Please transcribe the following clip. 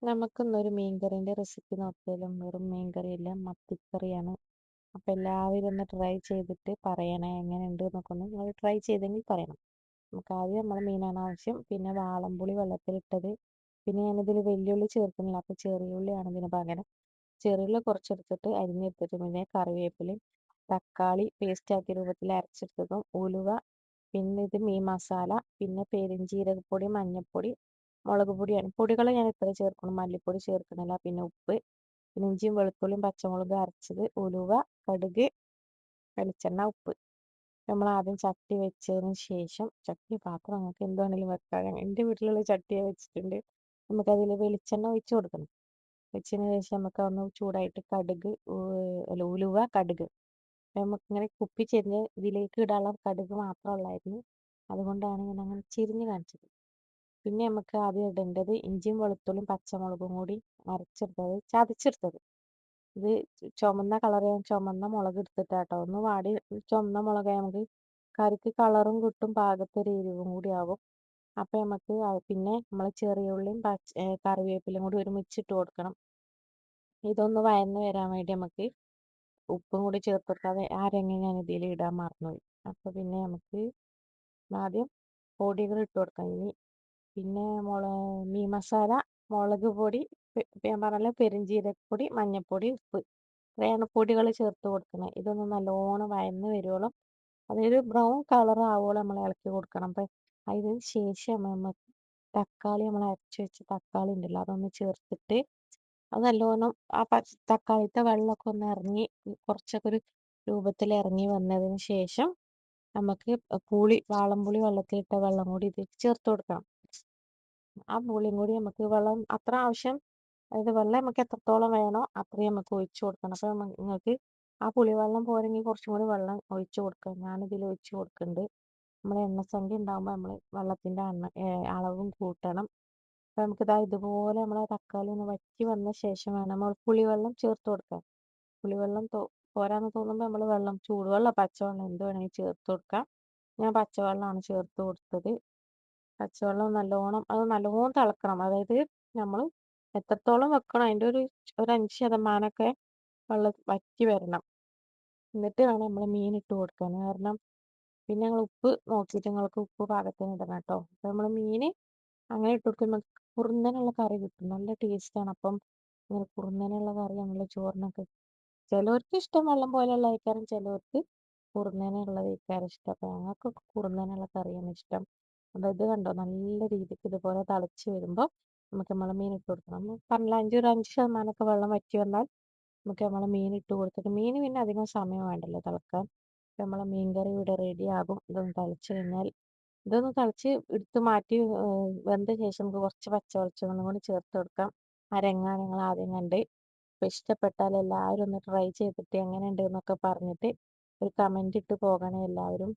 നമുക്കിന്നൊരു മീൻകറിന്റെ റെസിപ്പി നോക്കിയാലും വെറും മീൻകറിയല്ല മത്തിക്കറിയാണ്. അപ്പം എല്ലാവരും ഒന്ന് ട്രൈ ചെയ്തിട്ട് പറയണേ എങ്ങനെയുണ്ട് എന്നൊക്കെ ഒന്ന് നിങ്ങൾ ട്രൈ ചെയ്തെങ്കിൽ പറയണം. നമുക്ക് ആദ്യം നമ്മളെ മീനാണ് ആവശ്യം. പിന്നെ വാളംപുളി വെള്ളത്തിലിട്ടത്. പിന്നെ ഞാനിതിൽ വെല്ലുള്ളി ചേർക്കുന്നില്ല, അപ്പോൾ ചെറിയുള്ളിയാണ് ഇതിന് പകരം. ചെറിയുള്ളി കുറച്ചെടുത്തിട്ട് അരിഞ്ഞെടുത്തിട്ട് പിന്നെ കറിവേപ്പിലയും തക്കാളി പേസ്റ്റ് ആക്കിയ രൂപത്തിൽ അരച്ചെടുത്തതും ഉലുവ, പിന്നെ ഇത് മീൻ മസാല, പിന്നെ പെരുംജീരകപ്പൊടി, മഞ്ഞൾപ്പൊടി, മുളക് പൊടിയാണ്. പൊടികൾ ഞാൻ ഇത്ര ചേർക്കണം, മല്ലിപ്പൊടി ചേർക്കണില്ല. പിന്നെ ഉപ്പ്, പിന്നെ ഇഞ്ചിയും വെളുത്തുള്ളിയും പച്ചമുളക് അരച്ചത്, ഉലുവ, കടുക്, വെളിച്ചെണ്ണ, ഉപ്പ്. നമ്മൾ ആദ്യം ചട്ടി വെച്ചതിന് ശേഷം പാത്രം നമുക്ക് എന്ത് വേണമെങ്കിലും വെക്കാം. എൻ്റെ വീട്ടിലുള്ള ചട്ടിയെ വെച്ചിട്ടുണ്ട്. നമുക്കതിൽ വെളിച്ചെണ്ണ ഒഴിച്ച് കൊടുക്കണം. വെച്ചതിന് ശേഷം നമുക്ക് ഒന്ന് ചൂടായിട്ട് കടുക്, അല്ല ഉലുവ, കടുക് നമുക്കിങ്ങനെ കുപ്പി ചെരിഞ്ഞ് ഇതിലേക്ക് ഇടാനുള്ള കടുക് മാത്രമുള്ളായിരുന്നു. അതുകൊണ്ടാണ് ഞാൻ അങ്ങനെ ചെരിഞ്ഞ് കാണിച്ചത്. പിന്നെ നമുക്ക് ആദ്യം ഇടേണ്ടത് ഇഞ്ചിയും വെളുത്തുള്ളിയും പച്ചമുളകും കൂടി അരച്ചെടുത്തത്, ചതച്ചെടുത്തത്. ഇത് ചുമന്ന കളർ, ഞാൻ ചുമന്ന മുളക് എടുത്തിട്ടാട്ടോ. ഒന്ന് വാടി ചുമന്ന മുളക് നമുക്ക് കറിക്ക് കളറും കിട്ടും, പാകത്തൊരു എരിവും കൂടി ആവും. അപ്പം നമുക്ക് പിന്നെ നമ്മൾ ചെറിയ ഉള്ളിയും കറിവേപ്പിലയും കൂടി ഒരുമിച്ചിട്ട് കൊടുക്കണം. ഇതൊന്ന് വഴന്ന് വരാൻ വേണ്ടി നമുക്ക് ഉപ്പും കൂടി ചേർത്ത് കൊടുക്കാതെ അരങ്ങ ഞാൻ ഇതിൽ ഇടാൻ മറന്നുപോയി. അപ്പോൾ പിന്നെ നമുക്ക് ആദ്യം പൊടികൾ ഇട്ട് കൊടുക്കാം. ഇനി പിന്നെ മീൻ മസാല, മുളക് പൊടി, ഞാൻ പറഞ്ഞല്ലോ പെരുംജീരകപ്പൊടി, മഞ്ഞൾപ്പൊടി, ഉപ്പ്, ഇത്രയാണ് പൊടികൾ ചേർത്ത് കൊടുക്കുന്നത്. ഇതൊന്ന് നല്ലോണം വഴന്ന് വരുവോളം, അതൊരു ബ്രൗൺ കളർ ആവുകയോളം നമ്മൾ ഇളക്കി കൊടുക്കണം. അപ്പം അതിന് ശേഷം നമ്മൾ തക്കാളി, നമ്മൾ അരച്ച് വെച്ച തക്കാളി ഉണ്ടല്ലോ, അതൊന്ന് ചേർത്തിട്ട് അത് നല്ലോണം ആ തക്കാളിത്തെ വെള്ളമൊക്കെ ഒന്ന് ഇറങ്ങി കുറച്ചൊക്കെ ഒരു രൂപത്തിൽ ഇറങ്ങി വന്നതിന് ശേഷം നമുക്ക് വാളംപുളി വെള്ളത്തിലിട്ട വെള്ളം കൂടി ഇത് ചേർത്ത് കൊടുക്കണം. ആ പുളിയും കൂടി നമുക്ക് വെള്ളം അത്ര ആവശ്യം, അതായത് വെള്ളം നമുക്ക് എത്രത്തോളം വേണോ അത്രയും നമുക്ക് ഒഴിച്ചു കൊടുക്കണം. അപ്പം നിങ്ങൾക്ക് ആ പുളിവെള്ളം പോരെങ്കിൽ കുറച്ചും കൂടി വെള്ളം ഒഴിച്ചു കൊടുക്കുക. ഞാനിതിൽ ഒഴിച്ചു കൊടുക്കുന്നുണ്ട്. നമ്മൾ എണ്ണസംഖ്യ ഉണ്ടാകുമ്പോൾ നമ്മൾ വെള്ളത്തിൻ്റെ അളവും കൂട്ടണം. അപ്പം നമുക്കിതാ ഇതുപോലെ നമ്മളെ തക്കാളി ഒന്ന് വറ്റി വന്ന ശേഷം വേണം നമ്മൾ പുളിവെള്ളം ചേർത്ത് കൊടുക്കാൻ. പുളിവെള്ളം പോരാന്ന് തോന്നുമ്പോൾ നമ്മൾ വെള്ളം, ചൂടുവെള്ളം പച്ചവെള്ളം എന്ത് വേണമെങ്കിൽ ചേർത്ത് കൊടുക്കാം. ഞാൻ പച്ചവെള്ളമാണ് ചേർത്ത് കൊടുത്തത്. പച്ചവെള്ളം നല്ലോണം തിളക്കണം. അതായത് നമ്മൾ എത്രത്തോളം വെക്കണം അതിൻ്റെ ഒരു 5% വെള്ളം വറ്റി വരണം. എന്നിട്ട് വേണം നമ്മൾ മീൻ ഇട്ട് കൊടുക്കാൻ. കാരണം പിന്നെ ഞങ്ങൾ ഉപ്പ് നോക്കിയിട്ട് നിങ്ങൾക്ക് ഉപ്പ് പാകത്തിന് ഇടണം കേട്ടോ. അപ്പം നമ്മൾ മീൻ അങ്ങനെ ഇട്ട് കൊടുക്കുമ്പോൾ കുറുന്നനുള്ള കറി കിട്ടും, നല്ല ടേസ്റ്റാണ്. അപ്പം ഇങ്ങനെ കുറുന്നനുള്ള കറി നമ്മൾ ചോറിനൊക്കെ, ചിലവർക്ക് ഇഷ്ടം വെള്ളം പോലെയുള്ള കഴിക്കാറും, ചിലവർക്ക് കുറുന്നനെയുള്ളത് കഴിക്കാറ് ഇഷ്ടം. അപ്പം ഞങ്ങൾക്ക് കുറുന്നനുള്ള കറിയാണ് ഇഷ്ടം. അപ്പോൾ ഇത് കണ്ടോ, നല്ല രീതിക്ക് ഇതുപോലെ തിളച്ച് വരുമ്പോൾ നമുക്ക് നമ്മളെ മീൻ ഇട്ട് കൊടുക്കണം. നമ്മൾ പറഞ്ഞില്ല, 5% വെള്ളം വറ്റി വന്നാൽ നമുക്ക് നമ്മളെ മീൻ ഇട്ട് കൊടുത്തിട്ട്, മീൻ പിന്നെ അധികം സമയം വേണ്ടല്ലോ തിളക്കാൻ. അപ്പം നമ്മളെ മീൻ കറി ഇവിടെ റെഡി ആകും. ഇതൊന്ന് തിളച്ച് എടുത്ത് മാറ്റി വെന്ത ശേഷം നമുക്ക് കുറച്ച് പച്ചവെളിച്ചെണ്ണ കൂടി ചേർത്ത് കൊടുക്കാം. അരങ്ങ ഞങ്ങൾ ആദ്യം കണ്ട്. അപ്പോൾ ഇഷ്ടപ്പെട്ടാൽ എല്ലാവരും ഒന്ന് ട്രൈ ചെയ്തിട്ട് എങ്ങനെയുണ്ട് എന്നൊക്കെ പറഞ്ഞിട്ട് ഒരു കമൻറ്റ് ഇട്ട് പോകണേ എല്ലാവരും.